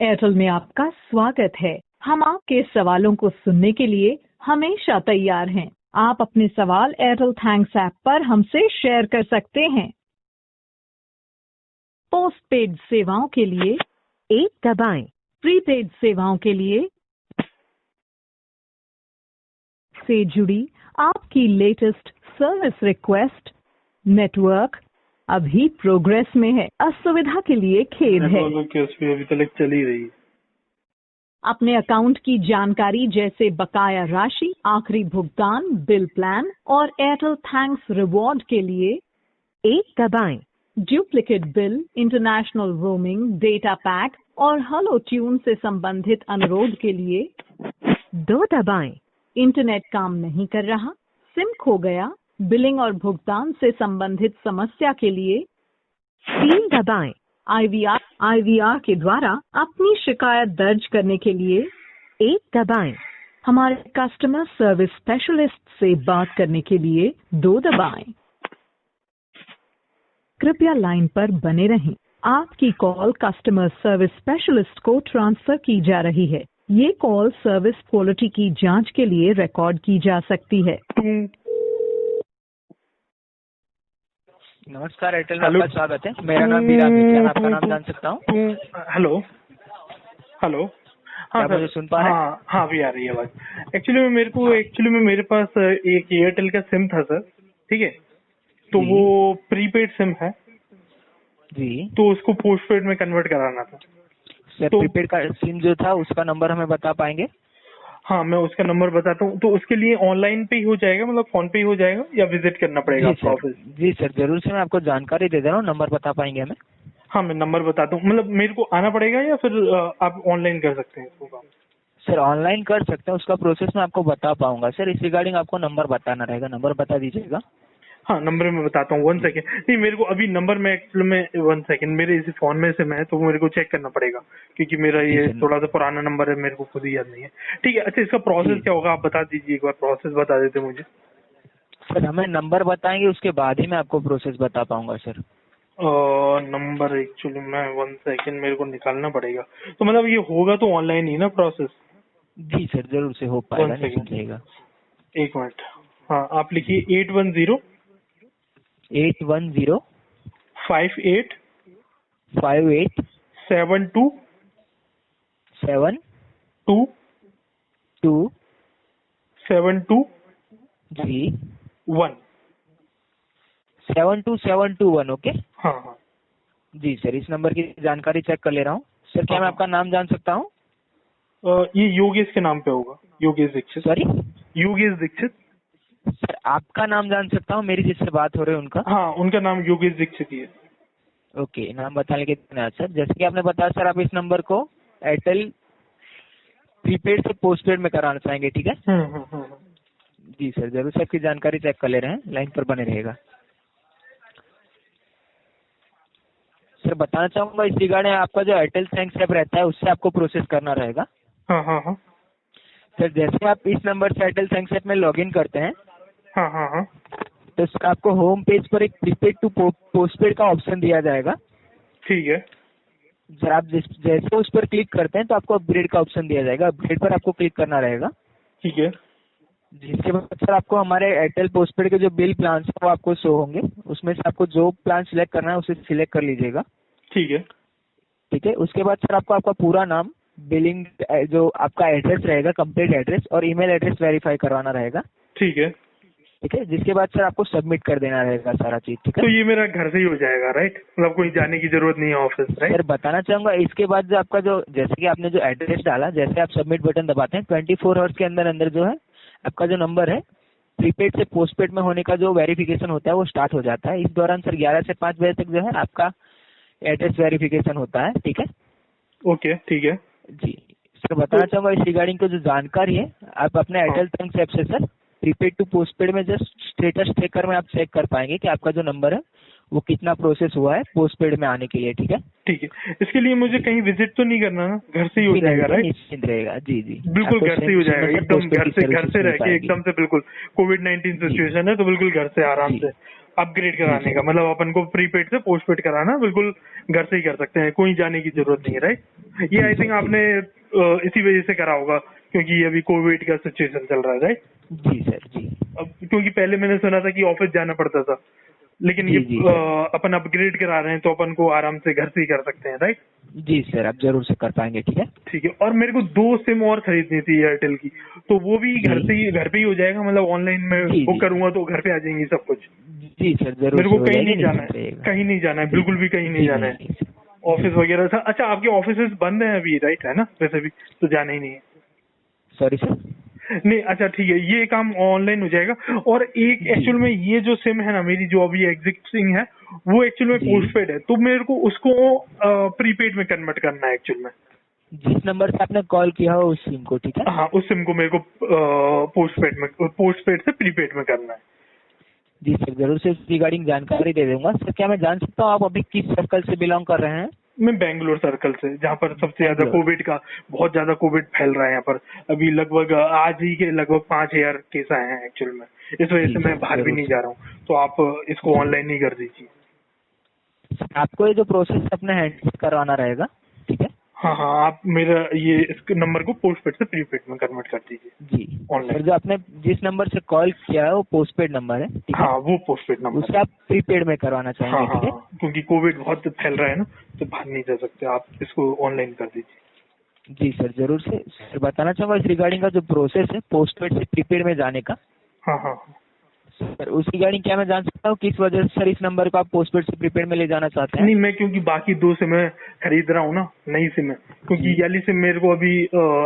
Airtel में आपका स्वागत है। हम आपके सवालों को सुनने के लिए हमेशा तैयार हैं। आप अपने सवाल एयरटेल थैंक्स ऐप पर हमसे शेयर कर सकते हैं। पोस्ट पेड सेवाओं के लिए 1 दबाएं। प्रीपेड सेवाओं के लिए से जुड़ी आपकी लेटेस्ट सर्विस रिक्वेस्ट नेटवर्क अभी प्रोग्रेस में है। असुविधा के लिए खेद है। अभी तक चली रही है। अपने अकाउंट की जानकारी जैसे बकाया राशि, आखिरी भुगतान, बिल प्लान और एयरटेल थैंक्स रिवॉर्ड के लिए 1 दबाएं। Duplicate bill, international roaming, data pack और हेलो ट्यून से संबंधित अनुरोध के लिए 2 दबाएं। इंटरनेट काम नहीं कर रहा, सिम खो गया, बिलिंग और भुगतान से संबंधित समस्या के लिए 3 दबाएं। आईवीआर के द्वारा अपनी शिकायत दर्ज करने के लिए 1 दबाएं। हमारे कस्टमर सर्विस स्पेशलिस्ट से बात करने के लिए 2 दबाएं। कृपया लाइन पर बने रहें। आपकी कॉल कस्टमर सर्विस स्पेशलिस्ट को ट्रांसफर की जा रही है। ये कॉल सर्विस क्वालिटी की जांच के लिए रिकॉर्ड की जा सकती है। नमस्कार, एयरटेल में आपका स्वागत है। मेरा नाम विराम है। क्या मैं आपका नाम जान सकता हूँ? Hello hello. हाँ क्या मुझे सुन पा रहे हैं? हाँ अभी आ रही है आवाज। एक्चुअली में मेरे पास एक एयरटेल का सिम था सर, ठीक है। तो वो प्रीपेड सिम है जी, तो उसको पोस्टपेड में कन्वर्ट कराना था सर। तो प्रीपेड का सिम जो था उसका नंबर हमें बता पाएंगे? हाँ, मैं उसका नंबर बताता हूँ। तो उसके लिए ऑनलाइन पे ही हो जाएगा, मतलब फोन पे ही हो जाएगा या विजिट करना पड़ेगा आपका ऑफिस? जी सर, जरूर से मैं आपको जानकारी दे दे रहा हूँ। नंबर बता पाएंगे हमें? हाँ, मैं नंबर बताता हूँ। मतलब मेरे को आना पड़ेगा या फिर आप ऑनलाइन कर सकते हैं इसको काम? सर ऑनलाइन कर सकते हैं, उसका प्रोसेस मैं आपको बता पाऊंगा। सर इस रिगार्डिंग आपको नंबर बताना रहेगा। नंबर बता दीजिएगा। हाँ, नंबर मैं बताता हूँ। 1 सेकेंड। नहीं, मेरे को अभी नंबर में एक्चुअली में 1 सेकेंड, मेरे इसी फोन में से है तो मेरे को चेक करना पड़ेगा क्योंकि मेरा ये थोड़ा सा पुराना नंबर है, मेरे को खुद ही याद नहीं है। ठीक है। अच्छा, इसका प्रोसेस क्या होगा आप बता दीजिए, एक बार प्रोसेस बता देते मुझे। सर हमें नंबर बताएंगे, उसके बाद ही मैं आपको प्रोसेस बता पाऊंगा सर। नंबर एक्चुअली में 1 सेकेंड, मेरे को निकालना पड़ेगा। तो मतलब ये होगा तो ऑनलाइन ही ना प्रोसेस? जी सर, जरूर से हो पाएगा, निश्चित रहेगा। 1 मिनट। हाँ, आप लिखिए 810 58 58 72 72 72 जी 1। 72721। ओके। हाँ। जी सर, इस नंबर की जानकारी चेक कर ले रहा हूँ। सर क्या मैं आपका नाम जान सकता हूँ? ये योगेश के नाम पे होगा, योगेश दीक्षित। सॉरी, योगेश दीक्षित। सर आपका नाम जान सकता हूँ? मेरी जिससे बात हो रही है उनका? हाँ, उनका नाम योगेश दीक्षित ही है। ओके, नाम बताने के धन्यवाद सर। जैसे कि आपने बताया सर, आप इस नंबर को एयरटेल प्रीपेड से पोस्टपेड में कराना चाहेंगे, ठीक है? जी सर, जरूर से आपकी जानकारी चेक कर ले रहे हैं। लाइन पर बने रहेगा। सर बताना चाहूंगा इस रिगार्डिंग, आपका जो एयरटेल थैंक्स ऐप रहता है उससे आपको प्रोसेस करना रहेगा। हाँ। सर जैसे आप इस नंबर से एयरटेल थैंक्स ऐप में लॉगिन करते हैं, हाँ। तो आपको होम पेज पर एक प्रीपेड टू पोस्टपेड का ऑप्शन दिया जाएगा। ठीक है। सर आप जैसे उस पर क्लिक करते हैं तो आपको अपग्रेड का ऑप्शन दिया जाएगा। अपग्रेड पर आपको क्लिक करना रहेगा। ठीक है। जिसके बाद सर आपको हमारे एयरटेल पोस्टपेड के जो बिल प्लान है वो आपको शो होंगे। उसमें से आपको जो प्लान सिलेक्ट करना है उसे सिलेक्ट कर लीजिएगा। ठीक है। उसके बाद सर आपको आपका पूरा नाम, बिलिंग, जो आपका एड्रेस रहेगा, कंप्लीट एड्रेस और ईमेल एड्रेस वेरीफाई करवाना रहेगा। ठीक है। जिसके बाद सर आपको सबमिट कर देना रहेगा सारा चीज, ठीक है? तो ये मेरा घर से ही हो जाएगा, राइट? मतलब कोई जाने की जरूरत नहीं है ऑफिस, राइट? सर बताना चाहूंगा इसके बाद जो आपका जो, जैसे कि आपने जो एड्रेस डाला, जैसे आप सबमिट बटन दबाते हैं 24 आवर्स के अंदर अंदर जो है आपका जो नंबर है प्रीपेड से पोस्टपेड में होने का जो वेरिफिकेशन होता है वो स्टार्ट हो जाता है। इस दौरान सर 11 से 5 बजे तक जो है आपका एड्रेस वेरिफिकेशन होता है, ठीक है? ओके, ठीक है जी सर। बताना चाहूंगा इस रिगार्डिंग को जो जानकारी है, आप अपने एयरटेल थैंक्स ऐप से सर प्रीपेड टू पोस्टपेड में जस्ट स्टेटस ट्रैकर में आप चेक कर पाएंगे कि आपका जो नंबर है वो कितना प्रोसेस हुआ है पोस्टपेड में आने के लिए, ठीक है? ठीक है। इसके लिए मुझे कहीं विजिट तो नहीं करना ना, घर से ही हो जाएगा, राइट? निश्चिंत रहेगा। जी बिल्कुल घर से ही हो जाएगा, एकदम घर से रह के एकदम से। बिल्कुल कोविड-19 सिचुएशन है तो बिल्कुल घर से आराम से अपग्रेड कराने का, मतलब अपन को प्रीपेड से पोस्टपेड कराना बिल्कुल घर से ही कर सकते हैं, कोई जाने की जरूरत नहीं है, राइट। ये आई थिंक आपने इसी वजह से करा होगा क्योंकि अभी कोविड का सिचुएशन चल रहा है, राइट। जी सर जी। अब क्योंकि पहले मैंने सुना था कि ऑफिस जाना पड़ता था, लेकिन जी, ये जी, अपन अपग्रेड करा रहे हैं तो अपन को आराम से घर से ही कर सकते हैं, राइट। जी सर, आप जरूर से कर पाएंगे, ठीक है। ठीक है। और मेरे को 2 सिम और खरीदनी थी एयरटेल की, तो वो भी जी। घर पे ही हो जाएगा, मतलब ऑनलाइन में जी, बुक जी। करूंगा तो घर पे आ जाएंगी सब कुछ। जी सर, जरूर मेरे को से हो कहीं जाएगी, नहीं जाना निश्चिंत है, रहिएगा। कहीं नहीं जाना है, बिल्कुल भी कहीं नहीं जी, जाना है। नहीं, नहीं, ऑफिस वगैरह था। अच्छा, आपके ऑफिसेज बंद हैं अभी, राइट, है ना, वैसे भी तो जाना ही नहीं है। Sorry sir. नहीं, अच्छा ठीक है, ये काम ऑनलाइन हो जाएगा। और एक जी। एक्चुअल में ये जो सिम है ना मेरी, जो अभी एग्जिस्टिंग है, वो एक्चुअल में जी। पोस्टपेड है, तो मेरे को उसको प्रीपेड में कन्वर्ट करना है एक्चुअल में। जिस नंबर से आपने कॉल किया हो उस सिम को, ठीक है। हाँ, उस सिम को मेरे को पोस्टपेड से प्रीपेड में करना है। जी सर, जरूर से इस रिगार्डिंग जानकारी दे दूंगा। सर क्या मैं जान सकता हूँ आप अभी किस सर्कल से बिलोंग कर रहे हैं? मैं बेंगलोर सर्कल से, जहाँ पर सबसे ज्यादा बेंगलोर। कोविड का, बहुत ज्यादा कोविड फैल रहा है यहाँ पर। अभी लगभग आज ही के लगभग 5,000 केस आए हैं एक्चुअल में। इस वजह जी से मैं सर, बाहर भी जरूर नहीं से। जा रहा हूँ, तो आप इसको ऑनलाइन ही कर दीजिए। आपको ये जो प्रोसेस अपने हैंड करवाना रहेगा, ठीक है। हाँ हाँ, आप मेरा ये इस नंबर को पोस्टपेड से प्रीपेड में कन्वर्ट कर दीजिए जी सर, ऑनलाइन। जो आपने जिस नंबर से कॉल किया है वो पोस्टपेड नंबर है, ठीक है। हाँ, वो पोस्टपेड नंबर उसे है। आप प्रीपेड में करवाना हाँ चाहेंगे, ठीक है। हाँ, क्योंकि कोविड बहुत फैल रहा है ना, तो बाहर नहीं जा सकते, आप इसको ऑनलाइन कर दीजिए। जी सर, जरूर से। सर बताना चाहूंगा इस रिगार्डिंग का जो प्रोसेस है पोस्टपेड से प्रीपेड में जाने का। हाँ हाँ हाँ। सर उस रिगार्डिंग क्या मैं जान सकता हूँ किस वजह से सर इस नंबर को आप पोस्टपेड से प्रीपेड में ले जाना चाहते हैं? नहीं, मैं क्योंकि बाकी 2 सिम खरीद रहा हूँ ना, नई सिम है, क्योंकि जी। वाली सिम मेरे को अभी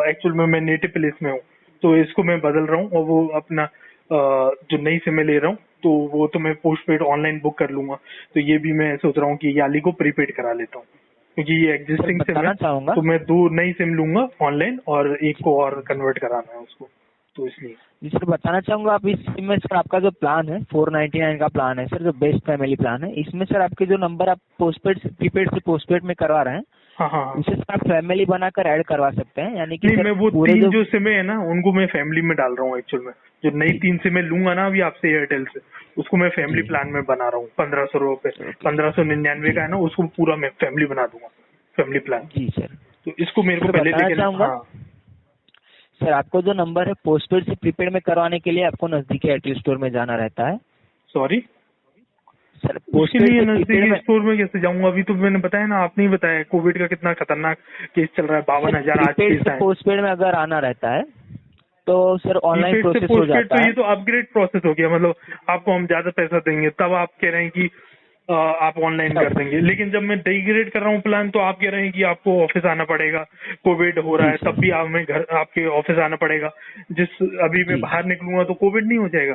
एक्चुअल में मैं नेटिव प्लेस में हूँ, तो इसको मैं बदल रहा हूँ, और वो अपना जो नई सिम ले रहा हूँ, तो वो तो मैं पोस्टपेड ऑनलाइन बुक कर लूंगा। तो ये भी मैं सोच रहा हूँ कि याली को प्रीपेड करा लेता हूँ, क्योंकि ये एग्जिस्टिंग सिम है, बताना चाहूंगा। तो मैं 2 नई सिम लूंगा ऑनलाइन, और एक को और कन्वर्ट कराना है उसको, तो इसलिए। जी सर, बताना चाहूंगा आप इस सिम में सर आपका जो प्लान है 499 का प्लान है सर, जो बेस्ट फैमिली प्लान है, इसमें सर आपके जो नंबर आप पोस्टपेड से प्रीपेड से पोस्टपेड में करवा रहे हैं, हाँ हाँ हाँ। उसे सर आप फैमिली बनाकर ऐड करवा सकते हैं, यानी कि नहीं, सर मैं वो पूरे 3 जो सिम है ना, उनको मैं फैमिली में डाल रहा हूँ एक्चुअल में। जो नई 3 सिम लूंगा ना अभी आपसे एयरटेल से, उसको मैं फैमिली जी। प्लान में बना रहा हूँ। 1500 रुपए, 1599 का है ना, उसको पूरा मैं फैमिली बना दूंगा, फैमिली प्लान। जी सर। तो इसको मेरे को सर पहले बताना लेकिन, चाहूंगा हाँ। सर आपको जो नंबर है पोस्टपेड से प्रीपेड में करवाने के लिए आपको नजदीकी एयरटेल स्टोर में जाना रहता है। सॉरी, सर उसके पोस्टपेड लिए से प्रीपेड नजदीकी में स्टोर में कैसे जाऊंगा? अभी तो मैंने बताया ना, आपने ही बताया कोविड का कितना खतरनाक केस चल रहा है, 52,000 आज प्रीपेड केस से आए। पोस्टपेड में अगर आना रहता है तो सर ऑनलाइन प्रीपेड से प्रोसेस हो पोस्टपेड जाता तो है। ये तो अपग्रेड प्रोसेस हो गया, मतलब आपको हम ज्यादा पैसा देंगे, तब आप कह रहे हैं कि आप ऑनलाइन कर देंगे। लेकिन जब मैं डिग्रेड कर रहा हूँ प्लान, तो आप कह रहे हैं कि आपको ऑफिस आना पड़ेगा, कोविड हो रहा जी है सर। तब भी हमें घर आपके ऑफिस आना पड़ेगा। जिस अभी मैं जी बाहर निकलूंगा तो कोविड नहीं हो जाएगा।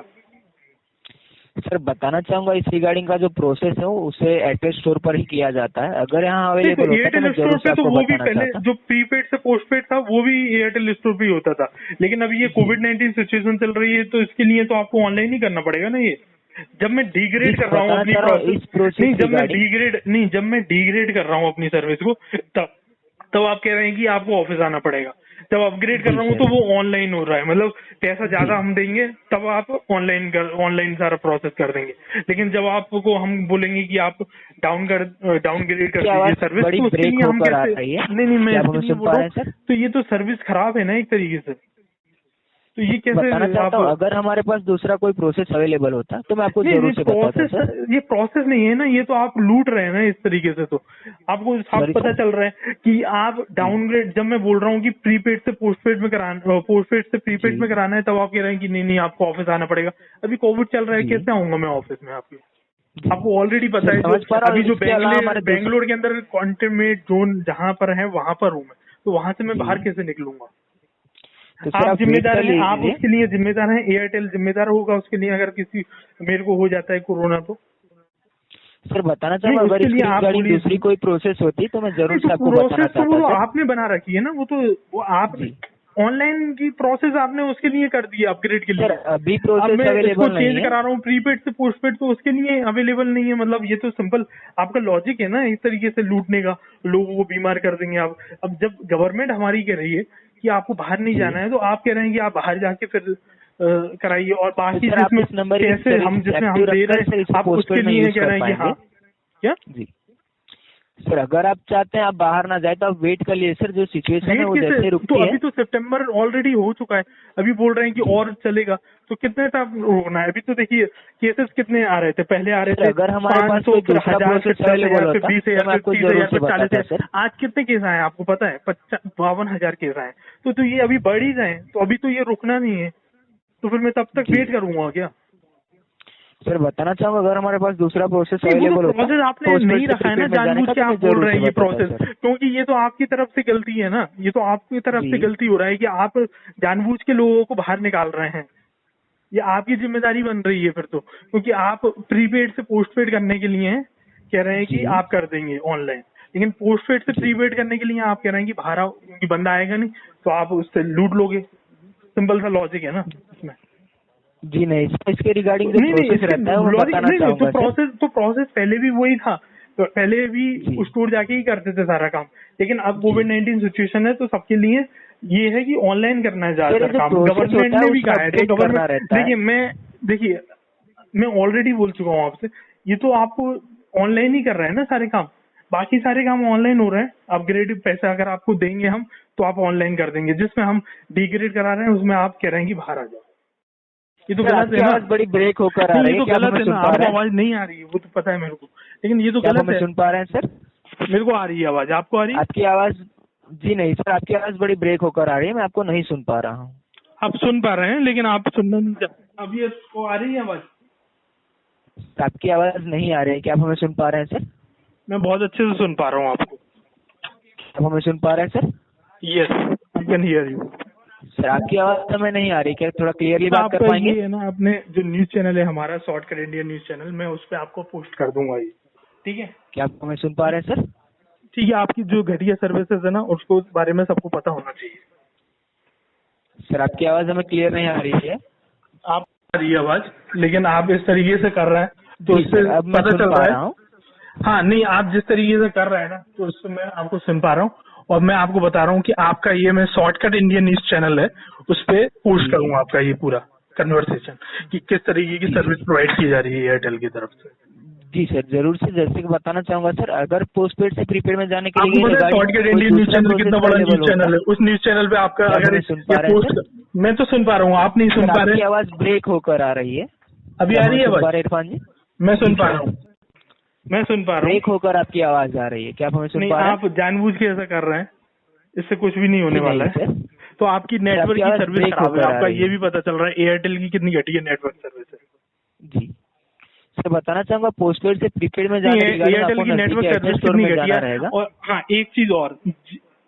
सर बताना चाहूंगा इस रिगार्डिंग का जो प्रोसेस है वो उसे एयरटेल स्टोर पर ही किया जाता है, अगर यहाँ नहीं, तो अवेलेबल होता तो एयरटेल मैं स्टोर जरूर से पे तो आपको वो भी बताना पहले चाहता। जो प्रीपेड से पोस्टपेड था वो भी एयरटेल स्टोर पे ही होता था, लेकिन अभी ये जी। कोविड-19 सिचुएशन चल रही है, तो इसके लिए तो आपको ऑनलाइन ही करना पड़ेगा ना ये। जब मैं जी डिग्रेड सर, कर रहा हूँ बताना अपनी चाह रहा हूँ इस प्रोसेस नहीं, रिगार्डिंग। जब मैं डिग्रेड कर रहा हूँ अपनी सर्विस को, तब आप कह रहे हैं कि आपको ऑफिस आना पड़ेगा। जब अपग्रेड कर जी रहा हूँ सर। तो वो ऑनलाइन हो रहा है, मतलब पैसा ज्यादा जी। हम देंगे तब आप ऑनलाइन सारा प्रोसेस कर देंगे। लेकिन जब आपको हम बोलेंगे कि आप डाउनग्रेड कर आपकी दीजिए आवाज सर्विस, बड़ी तो उसके ब्रेक लिए हम होकर आ कैसे? रही है, नहीं, मैं क्या आप इसके हमें लिए सुन बोल पा रहा रहे हूँ, हैं सर? तो ये तो सर्विस खराब है ना एक तरीके से, तो ये बताना कैसे चाहता आप? हूँ अगर हमारे पास दूसरा कोई प्रोसेस अवेलेबल होता तो मैं आपको नहीं जरूर नहीं, से बताता सर। ये प्रोसेस नहीं है ना, ये तो आप लूट रहे हैं ना इस तरीके से। तो आपको साफ सॉरी पता सर। चल रहा है कि आप जी। डाउनग्रेड, जब मैं बोल रहा हूँ कि प्रीपेड से पोस्टपेड में कराना, पोस्टपेड से जी। प्रीपेड में कराना है, तब आप कह रहे हैं कि नहीं नहीं आपको ऑफिस आना पड़ेगा। अभी कोविड चल रहा है, जी। कैसे आऊंगा मैं ऑफिस में आपके? जी आपको ऑलरेडी पता सर, है, जो समझ पा रहा हूँ। अभी जो इसके अलावा हमारे दूसरे बेंगलोर के अंदर कॉन्टेनमेंट जोन जहाँ पर है वहां पर हूँ मैं, तो वहां से मैं जी। बाहर कैसे निकलूंगा? तो सर आप आप वेट जिम्मेदार कर हैं, आप लीजिए। उसके लिए जिम्मेदार हैं, एयरटेल जिम्मेदार होगा उसके लिए अगर किसी मेरे को हो जाता है कोरोना तो। सर बताना नहीं, चाहूंगा अगर उसके लिए इसके आप रिगार्डिंग बोलिए। दूसरी कोई प्रोसेस होती तो मैं नहीं, जरूर तो से आपको बताना प्रोसेस तो चाहता वो सर। आपने बना रखी है ना, वो आप जी ऑनलाइन की प्रोसेस आपने उसके लिए कर दी अपग्रेड के सर, लिए। अभी अब प्रोसेस मैं इसको अवेलेबल नहीं चेंज है। करा रहा हूँ प्रीपेड से पोस्टपेड, तो उसके लिए अवेलेबल नहीं है, मतलब ये तो सिंपल आपका लॉजिक है ना इस तरीके से लूटने का, लोगों को बीमार कर देंगे आप। अब जब गवर्नमेंट हमारी कह रही है कि आपको बाहर नहीं जी। जाना है, तो आप कह रहे हैं कि आप बाहर जाके फिर कराइए, और बाकी सर, आप जिसमें इस नंबर की कैसे हम जिसमें हम दे रहे हैं आप उसके लिए कह रहे हैं कि हाँ क्या जी सर, अगर आप चाहते हैं आप बाहर ना जाए तो आप वेट कर लिए सर, जो सिचुएशन है वो जैसे रुकती तो है। अभी तो सितंबर ऑलरेडी हो चुका है, अभी बोल रहे हैं कि और चलेगा, तो कितने तक रोकना है? अभी तो देखिए केसेस कितने आ रहे थे, पहले आ रहे थे अगर हमारे पास 500, कोई फिर दूसरा 1000, फिर प्रोसेस 10,000, अवेलेबल फिर होता 20,000, तो मैं फिर आपको 30,000, जरूर से फिर बताता 40,000। सर। आज कितने केस आए आपको पता है? 52,000 केस आए। तो ये अभी बढ़ ही जाए, तो अभी तो ये रुकना नहीं है, तो फिर मैं तब तक जी वेट करूंगा क्या? सर, बताना चाहूंगा अगर हमारे पास दूसरा प्रोसेस नहीं, वो अवेलेबल तो होता प्रोसेस आपने पोस्टपेड नहीं से रखा है ना, प्रीपेड में जाने जानबूझ का, के तो मैं आप बोल जरूर रहे से हैं ये बताता प्रोसेस, सर। क्योंकि ये तो आपकी तरफ से गलती है ना, ये तो आपकी तरफ से जी गलती हो रहा है कि आप जानबूझ के लोगों को बाहर निकाल रहे हैं। ये आपकी जिम्मेदारी बन रही है फिर तो, क्योंकि आप प्रीपेड से पोस्टपेड करने के लिए कह रहे हैं कि जी आप कर देंगे ऑनलाइन, लेकिन पोस्टपेड से जी प्रीपेड करने के लिए आप कह रहे हैं कि बाहर आओ, क्योंकि बंदा आएगा नहीं तो आप उससे लूट लोगे। सिंपल सा लॉजिक है ना इसमें। जी नहीं सर, इसके रिगार्डिंग जो नहीं नहीं, प्रोसेस इसके रहता है वो मैं लॉजिक बताना नहीं नहीं, चाहूंगा सर। तो प्रोसेस पहले भी वही था, तो पहले भी जी स्टोर जाके ही करते थे सारा काम, लेकिन अब जी कोविड-19 सिचुएशन है तो सबके लिए ये है कि ऑनलाइन करना है सर, ज्यादातर जो काम, प्रोसेस गवर्नमेंट होता है ने भी उसमें कहा है, तो अपडेट करना गवर्नमेंट रहता है। देखिए मैं ऑलरेडी बोल चुका हूँ आपसे, ये तो आपको ऑनलाइन ही कर रहे हैं ना सारे काम, बाकी सारे काम ऑनलाइन हो रहे हैं। अपग्रेड पैसा अगर आपको देंगे हम तो आप ऑनलाइन कर देंगे, जिसमें हम डिग्रेड करा रहे हैं उसमें आप कह रहे हैं कि बाहर आ जाओ। ये तो सर, गलत आपकी है ना? आवाज बड़ी ब्रेक होकर आ नहीं, रही ये है, तो क्या आप गलत हमें है सुन ना, पा आपको रहे हैं? आवाज नहीं आ रही है वो तो पता है मेरे को, लेकिन ये तो क्या आप गलत हमें है। सुन पा रहे हैं सर? मेरे को आ रही है आवाज, आपको आ रही है? आपकी आवाज जी नहीं सर, आपकी आवाज बड़ी ब्रेक होकर आ रही है, मैं आपको नहीं सुन पा रहा हूँ। आप सुन पा रहे हैं लेकिन आप सुनना नहीं चाहते। अभी आपको आ रही है आवाज? आपकी आवाज नहीं आ रही है, क्या आप हमें सुन पा रहे हैं सर? मैं बहुत अच्छे से सुन पा रहा हूँ आपको। आप हमें सुन पा रहे हैं sir? Yes, I can hear you. Sir, आपकी आवाज हमें नहीं आ रही, क्या थोड़ा क्लियरली बात कर आपका पाएंगे? ये है ना, अपने जो न्यूज चैनल है हमारा शॉर्टकट इंडिया न्यूज चैनल, मैं उस पर आपको पोस्ट कर दूंगा ये, ठीक है? क्या आप हमें सुन पा रहे हैं सर? ठीक है, आपकी जो घटिया सर्विसेज है ना उसको उस बारे में सबको पता होना चाहिए। सर, आपकी आवाज हमें क्लियर नहीं आ रही है। आप आ रही है आवाज, लेकिन आप इस तरीके से कर रहे हैं तो जी इससे सर, अब मैं पता सुन चल पा रहा रहा है। हूँ। हाँ नहीं, आप जिस तरीके से कर रहे हैं ना तो उससे मैं आपको सुन पा रहा हूँ, और मैं आपको बता रहा हूँ कि आपका ये मैं शॉर्टकट इंडिया न्यूज चैनल है उस पे पोस्ट करूंगा आपका ये पूरा कन्वर्सेशन कि किस तरीके की सर्विस प्रोवाइड की जा रही है एयरटेल की तरफ से। जी सर, जरूर से, जैसे कि बताना चाहूंगा सर, अगर पोस्टपेड से प्रीपेड में जाने के आपको लिए पता है शॉर्टकट इंडिया न्यूज चैनल कितना बड़ा न्यूज चैनल है? उस न्यूज चैनल पे आपका क्या अगर हमें सुन ये पा रहे हैं पोस्ट, मैं तो सुन पा रहा हूँ, आप नहीं सुन पा आपकी रहे? आवाज ब्रेक होकर आ रही है। अभी क्या आ हमें रही है सुन पा आवाज? रहे हैं इरफान जी? मैं सुन जी पा सर। रहा हूँ, मैं सुन पा रहा हूँ। ब्रेक होकर आपकी आवाज आ रही है, क्या आप हमें सुन नहीं, पा रहे हैं? आप जानबूझ के ऐसा कर रहे हैं, इससे कुछ भी नहीं होने जी वाला नहीं है। सर, तो आपकी नेटवर्क आपकी की आवाज सर्विस ब्रेक खराब है, होकर आ आपका रही ये है। भी पता चल रहा है एयरटेल की कितनी घटिया नेटवर्क सर्विस है। जी सर, बताना चाहूंगा पोस्टपेड से प्रीपेड में नहीं, जाने के लिए एयरटेल आपको की नेटवर्क नजदीकी सर्विस एड्रेस स्टोर कितनी में घटिया जाना है। रहेगा। और हाँ, एक चीज और,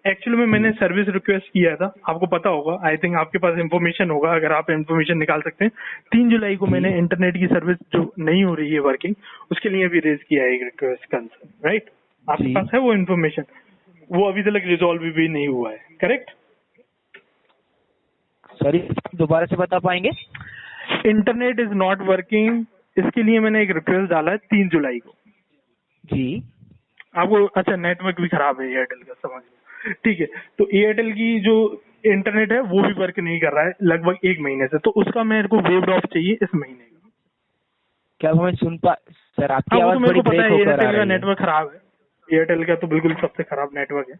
एक्चुअली में मैंने सर्विस रिक्वेस्ट किया था, आपको पता होगा, आई थिंक आपके पास इन्फॉर्मेशन होगा, अगर आप इन्फॉर्मेशन निकाल सकते हैं। 3 जुलाई को मैंने इंटरनेट की सर्विस जो नहीं हो रही है वर्किंग, उसके लिए भी रेज किया है एक रिक्वेस्ट कंसर्न, राइट? आपके पास है वो इन्फॉर्मेशन? वो अभी तक रिजॉल्व भी नहीं हुआ है, करेक्ट? सॉरी, दोबारा से बता पाएंगे? इंटरनेट इज नॉट वर्किंग, इसके लिए मैंने एक रिक्वेस्ट डाला है 3 जुलाई को। जी आपको अच्छा, नेटवर्क भी खराब है एयरटेल का, समझ लो, ठीक है? तो एयरटेल की जो इंटरनेट है वो भी वर्क नहीं कर रहा है लगभग 1 महीने से, तो उसका मेरे को वेव्ड ऑफ चाहिए इस महीने का। क्या हमें सुन पा सर? आपकी हाँ, वो आवाज तो मेरे बड़ी को पता ब्रेक है, होकर आ एयरटेल का रही है। नेटवर्क खराब है, एयरटेल का तो बिल्कुल सबसे खराब नेटवर्क है।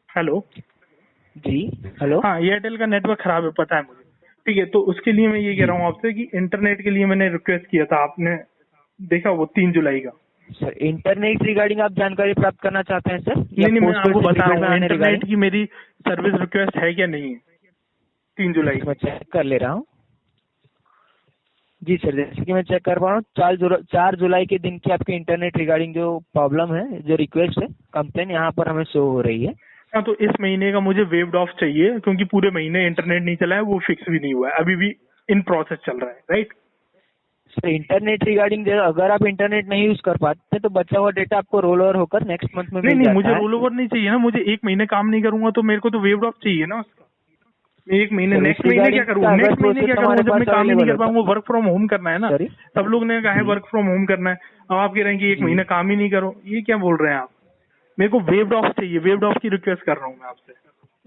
हेलो? जी हेलो। हाँ, एयरटेल का नेटवर्क खराब है, पता है मुझे, ठीक है? तो उसके लिए मैं ये कह रहा हूँ आपसे कि इंटरनेट के लिए मैंने रिक्वेस्ट किया था, आपने देखा वो 3 जुलाई का? सर, इंटरनेट रिगार्डिंग आप जानकारी प्राप्त करना चाहते हैं सर? नहीं, मैं आपको बता रहा हूँ इंटरनेट की मेरी सर्विस रिक्वेस्ट है क्या नहीं है 3 जुलाई मैं चेक कर ले रहा हूँ। जी सर, जैसे कि मैं चेक कर पा रहा हूँ, 4 जुलाई के दिन की आपकी इंटरनेट रिगार्डिंग जो प्रॉब्लम है, जो रिक्वेस्ट है, कंप्लेन यहाँ पर हमें शो हो रही है। हाँ, तो इस महीने का मुझे वेव्ड ऑफ चाहिए, क्योंकि पूरे महीने इंटरनेट नहीं चला है, वो फिक्स भी नहीं हुआ है, अभी भी इन प्रोसेस चल रहा है, राइट? सर, इंटरनेट रिगार्डिंग अगर आप इंटरनेट नहीं यूज कर पाते तो बचा हुआ डेटा आपको रोल ओवर होकर नेक्स्ट मंथ में मिल नहीं, जाता मुझे है। रोल ओवर नहीं चाहिए ना, मुझे 1 महीने काम नहीं करूंगा तो मेरे को तो वेव्ड ऑफ चाहिए ना उसका। मैं 1 महीने, नेक्स्ट महीने क्या करूँ? नेक्स्ट महीने क्या करूँ जब मैं काम ही नहीं कर पाऊंगा? वर्क फ्रॉम होम करना है ना, सब लोग ने कहा है वर्क फ्रॉम होम करना है, अब आप कह रहे हैं कि 1 महीने काम ही नहीं करो, ये क्या बोल रहे हैं आप? मेरे को वेव्ड ऑफ चाहिए, वेव्ड ऑफ की रिक्वेस्ट कर रहा हूँ मैं आपसे।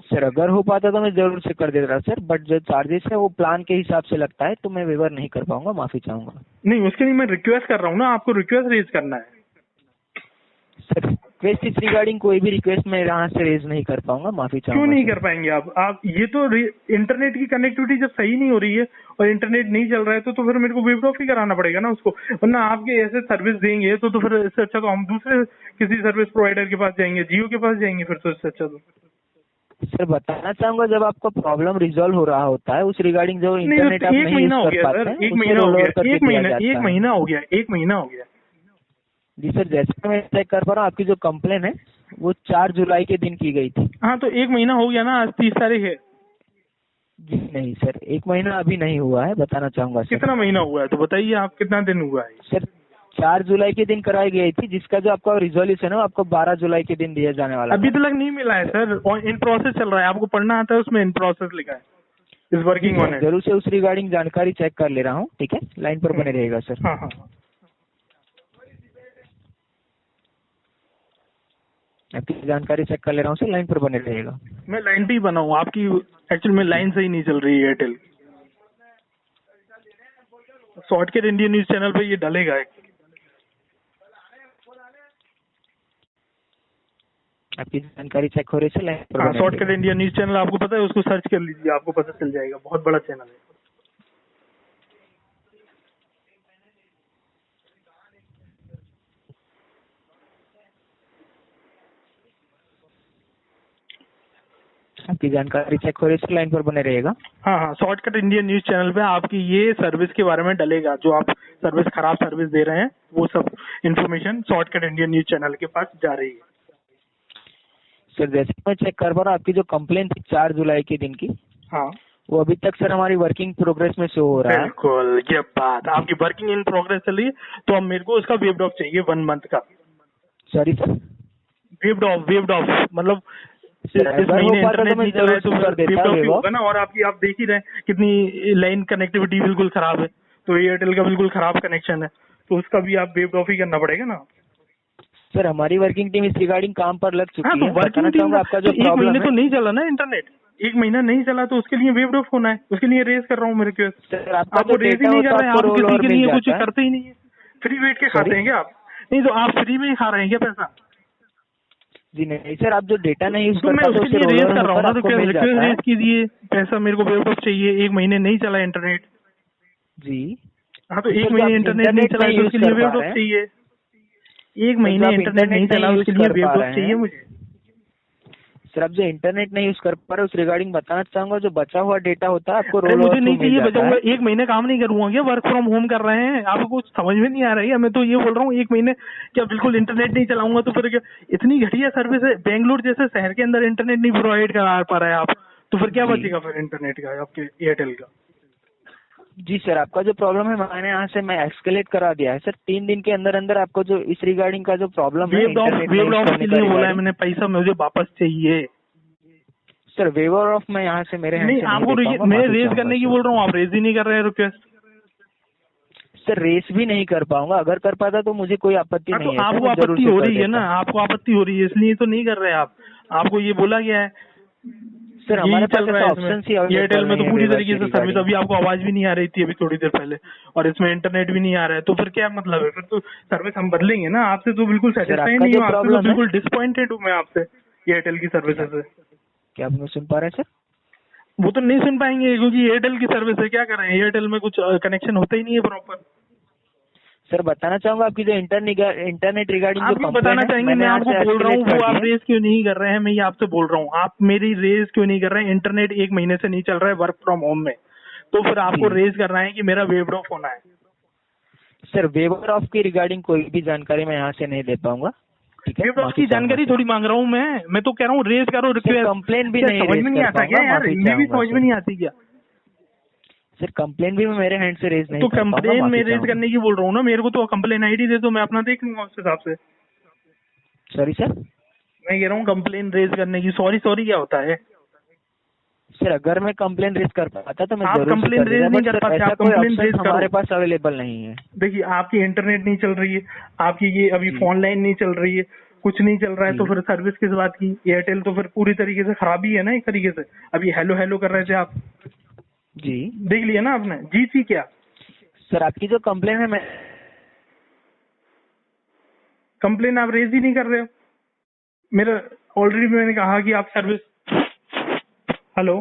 सर अगर हो पाता तो मैं जरूर से कर देता सर, बट जो चार्जेस है वो प्लान के हिसाब से लगता है, तो मैं वेवर नहीं कर पाऊंगा, माफी चाहूंगा। नहीं, उसके लिए मैं रिक्वेस्ट कर रहा हूँ ना, आपको रिक्वेस्ट रेज करना है। सर रिक्वेस्ट इस रिगार्डिंग कोई भी रिक्वेस्ट मैं यहाँ से रेज नहीं कर पाऊंगा, माफी चाहूंगा। क्यों नहीं कर पाएंगे आप ये तो इंटरनेट की कनेक्टिविटी जब सही नहीं हो रही है और इंटरनेट नहीं चल रहा है तो फिर मेरे को वेव्ड ऑफ ही कराना पड़ेगा ना उसको, वरना आपके ऐसे सर्विस देंगे तो फिर इससे अच्छा तो हम दूसरे किसी सर्विस प्रोवाइडर के पास जाएंगे, जियो के पास जाएंगे फिर तो इससे अच्छा तो। सर बताना चाहूंगा, जब आपका प्रॉब्लम रिजॉल्व हो रहा होता है उस रिगार्डिंग जो इंटरनेट आप एक नहीं महीना यूज हो कर गया पाते सर, हैं, एक उसे महीना हो रोल गया, ओवर करके एक दिया महीना जाता है। एक महीना हो गया, एक महीना हो गया। जी सर, जैसे मैं चेक कर पा रहा हूँ आपकी जो कंप्लेन है वो 4 जुलाई के दिन की गई थी। हाँ तो एक महीना हो गया ना, आज 30 तारीख है। जी नहीं सर, एक महीना अभी नहीं हुआ है, बताना चाहूंगा सर। कितना महीना हुआ है तो बताइए आप, कितना दिन हुआ है? सर 4 जुलाई के दिन कराई गई थी, जिसका जो आपका रिजोल्यूशन है वो आपको 12 जुलाई के दिन दिया जाने वाला अभी था। तक नहीं मिला है सर, और इन प्रोसेस चल रहा है, आपको पढ़ना आता है उसमें इन प्रोसेस लिखा है, इज वर्किंग ऑन इट। जरूर से उस रिगार्डिंग जानकारी चेक कर ले रहा हूँ, ठीक है, लाइन पर बने रहेगा सर। हाँ हाँ आपकी जानकारी चेक कर ले रहा हूँ सर, लाइन पर बने रहेगा। मैं लाइन पे ही बना हूँ आपकी, एक्चुअली में लाइन सही नहीं चल रही है Airtel. Shortcut India news channel पे ये डलेगा। आपकी जानकारी चेक हो रही है सर, लाइन पर हाँ, बने शॉर्टकट रहिएगा। इंडिया न्यूज चैनल आपको पता है, उसको सर्च कर लीजिए, आपको पता चल जाएगा, बहुत बड़ा चैनल है। आपकी जानकारी चेक हो रही है सर, लाइन पर बने रहेगा। हाँ हाँ, शॉर्टकट इंडिया न्यूज चैनल पे आपकी ये सर्विस के बारे में डलेगा, जो आप सर्विस खराब सर्विस दे रहे हैं वो सब information shortcut India news channel के पास जा रही है। सर जैसे मैं चेक कर पा रहा हूँ आपकी जो कंप्लेन थी 4 जुलाई के दिन की, हाँ वो अभी तक सर हमारी वर्किंग प्रोग्रेस में शो हो रहा है। बिल्कुल, ये बात आपकी वर्किंग इन प्रोग्रेस चल रही है, तो अब मेरे को उसका वेव्ड ऑफ चाहिए 1 मंथ का। सॉरी सर, वेव्ड ऑफ मतलब इस अगर महीने हो पाता इंटरनेट तो मैं नहीं चला है तो जरूर कर देता waived of he waive off। होगा ना। और आप देख ही रहे हैं कितनी लाइन कनेक्टिविटी बिल्कुल खराब है, तो एयरटेल का बिल्कुल खराब कनेक्शन है, तो उसका भी आप वेव्ड ऑफ ही करना पड़ेगा ना। सर हमारी वर्किंग टीम इस रिगार्डिंग काम पर लग चुकी हाँ, तो है। वर्किंग बताना टीम चाहूंगा आपका जो एक प्रॉब्लम महीने है। तो नहीं चला ना इंटरनेट, एक महीना नहीं चला तो उसके लिए वेव्ड ऑफ होना है, उसके लिए रेज कर रहा हूँ मैं रिक्वेस्ट। सर आपका आपको जो रेज ही डेटा नहीं होता कर रहे है हैं, आपको आप रोल किसी ओवर के मिल लिए कुछ जाता है। करते ही नहीं है। फ्री वेट के खाते हैं क्या आप? नहीं तो आप फ्री में ही खा रहे हैं क्या पैसा? जी नहीं सर, आप जो डेटा नहीं यूज तो कर मैं पाते उसके उसे लिए रोल रेज ओवर कर रहा हूँ होकर ना, आपको मिल रिक्वेस्ट जाता है। रेज कीजिए, पैसा मेरे को वेव्ड ऑफ चाहिए, एक महीने नहीं चला इंटरनेट। जी हाँ तो सर, एक जो महीने आप इंटरनेट नहीं चला है तो उसके लिए वेव्ड ऑफ चाहिए। एक महीने आप इंटरनेट नहीं चला यूज उसके लिए कर पा वेव्ड ऑफ रहे चाहिए हैं। मुझे। सर आप जो इंटरनेट नहीं यूज कर पा रहे उस रिगार्डिंग बताना चाहूंगा, जो बचा हुआ डेटा होता है आपको अरे रोल मुझे ओवर नहीं मिल चाहिए, जाता बचाऊंगा। है। एक महीने काम नहीं करूंगा क्या? वर्क फ्रॉम होम कर रहे हैं, आपको कुछ समझ में नहीं आ रही है। मैं तो ये बोल रहा हूँ एक महीने क्या बिल्कुल इंटरनेट नहीं चलाऊंगा तो फिर क्या? इतनी घटिया सर्विस है, बेंगलुरु जैसे शहर के अंदर इंटरनेट नहीं प्रोवाइड करा पा रहे हैं आप, तो फिर क्या जी। बचेगा फिर इंटरनेट का आपके एयरटेल का? जी सर, आपका जो प्रॉब्लम है मैंने यहाँ से मैं एक्सकेलेट करा दिया है सर। 3 दिन के अंदर अंदर आपको जो इस रिगार्डिंग का जो प्रॉब्लम है वेव्ड ऑफ इंटरनेट नहीं यूज करने के का लिए बोला है रिगार्डिंग, मैंने, पैसा मुझे वापस चाहिए। सर वेवर ऑफ मैं यहाँ से मेरे हैंड नहीं, से आपको दे पाऊंगा, मैं माफी रेज चाहूंगा करने की सर। बोल रहा हूँ, आप रेज ही नहीं कर रहे हैं रिक्वेस्ट। सर रेस भी नहीं कर पाऊंगा, अगर कर पाता तो मुझे कोई आपत्ति हाँ, नहीं तो है। आपको आपत्ति हो रही है ना, आपको आपत्ति हो रही है इसलिए तो नहीं कर रहे आप। आपको ये बोला गया है सर यही हमारे पास चल रहा है ऐसा इसमें। ऑप्शन ही एयरटेल में तो पूरी तरीके से सर्विस, रिगार्डिंग। अभी आपको आवाज भी नहीं आ रही थी अभी थोड़ी देर पहले, और इसमें इंटरनेट भी नहीं आ रहा है, तो फिर क्या मतलब है? फिर तो सर्विस हम बदलेंगे ना। आपसे तो बिल्कुल सेटिस्फाई नहीं हूँ, आपसे तो बिल्कुल डिसअपॉइंटेड हूँ मैं आपसे एयरटेल की सर्विसेज से। क्या आप मुझे सुन पा रहे हैं सर? वो तो नहीं सुन पाएंगे क्योंकि एयरटेल की सर्विस है, क्या करें? एयरटेल में कुछ कनेक्शन होता ही नहीं है प्रॉपर। सर बताना चाहूंगा आपकी जो इंटरनेट रिगार्डिंग आप जो क्यों कंप्लेंट बताना है, चाहेंगे? मैंने मैं यहाँ आपको से बोल रहा हूँ escalate वो कर आप दिया। रेज क्यों नहीं कर रहे हैं, मैं ये आपसे बोल रहा हूँ। आप मेरी रेज क्यों नहीं कर रहे हैं? इंटरनेट एक महीने से नहीं चल रहा है वर्क फ्रॉम होम में, तो फिर आपको रेज करना है कि मेरा वेव्ड ऑफ होना है। सर वेवर ऑफ की रिगार्डिंग कोई भी जानकारी मैं यहाँ से नहीं दे पाऊंगा, ठीक है? वेव्ड ऑफ की जानकारी थोड़ी मांग रहा हूँ मैं तो कह रहा हूँ रेज करो रिक्वेस्ट। कंप्लेन भी नहीं समझ में रेज नहीं कर आता क्या पाऊंगा, यार? माफी हिंदी भी चाहूंगा समझ में नहीं आती क्या? सर कंप्लेन भी मैं मेरे हैंड से रेज नहीं तो कर पाऊंगा, कंप्लेन माफी में रेज चाहूंगा। करने की बोल रहा हूँ ना, मेरे को तो कंप्लेन आईडी दे दो, मैं अपना देख लूंगा उस हिसाब से। सॉरी सर, मैं कह रहा हूँ कंप्लेन रेज करने की। सॉरी क्या होता है? सर अगर मैं कंप्लेन रेज कर पाता तो मैं आप जरूर से कंप्लेन कर रेज देता, नहीं बट कर सर पाते, ऐसा आप कोई कंप्लेन रेज ऑप्शन हमारे करो। पास अवेलेबल नहीं है। देखिए आपकी इंटरनेट नहीं चल रही है, आपकी ये अभी फोन लाइन नहीं चल रही है, कुछ नहीं चल रहा है तो फिर सर्विस किस बात की? एयरटेल तो फिर पूरी तरीके से खराब ही है ना एक तरीके से। अभी हेलो हेलो कर रहे थे आप, जी देख लिया ना आपने? जी थी क्या? सर, आपकी जो कंप्लेन है, मैं कंप्लेन आप रेज ही नहीं कर रहे हो। मेरा ऑलरेडी मैंने कहा कि आप सर्विस, हेलो